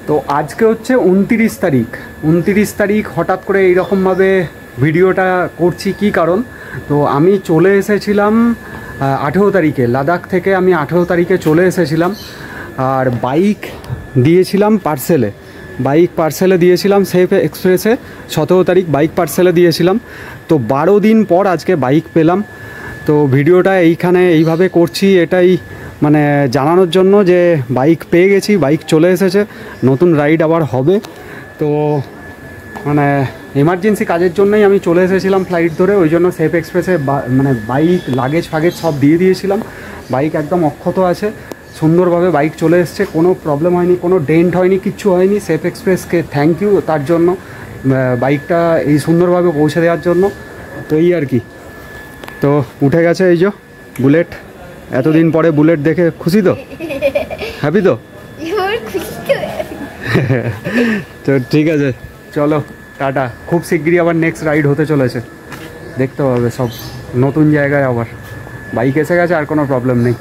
তো আজকে হচ্ছে 29 তারিখ হঠাৎ করে এইরকমভাবে ভিডিওটা করছি কি কারণ, তো আমি চলে এসেছিলাম 18 তারিখে, লাদাখ থেকে আমি 18 তারিখে চলে এসেছিলাম। আর বাইক দিয়েছিলাম পার্সেলে দিয়েছিলাম সেফ এক্সপ্রেসে। 17 তারিখ বাইক পার্সেলে দিয়েছিলাম। তো 12 দিন পর আজকে বাইক পেলাম। তো ভিডিওটা এইভাবে করছি, এটাই মানে জানানোর জন্য যে বাইক পেয়ে গেছি, বাইক চলে এসেছে, নতুন রাইড আবার হবে। তো মানে এমার্জেন্সি কাজের জন্যই আমি চলে এসেছিলাম ফ্লাইট ধরে, ওই জন্য সেফ এক্সপ্রেসে মানে বাইক লাগেজ ফাগেজ সব দিয়ে দিয়েছিলাম। বাইক একদম অক্ষত আছে, সুন্দরভাবে বাইক চলে এসছে, কোনো প্রবলেম হয়নি, কোনো ডেন্ট হয়নি, কিচ্ছু হয়নি। সেফ এক্সপ্রেসকে থ্যাংক ইউ তার জন্য, বাইকটা এই সুন্দরভাবে পৌঁছে দেওয়ার জন্য। তো এই আর কি। তো উঠে গেছে এই যে বুলেট, এতদিন পরে বুলেট দেখে খুশি তো, হ্যাপি তো? তো ঠিক আছে, চলো টাটা। খুব শিগগিরই আবার নেক্সট রাইড হতে চলেছে, দেখতে হবে সব নতুন জায়গায়। আবার বাইক এসে গেছে, আর কোনো প্রবলেম নেই।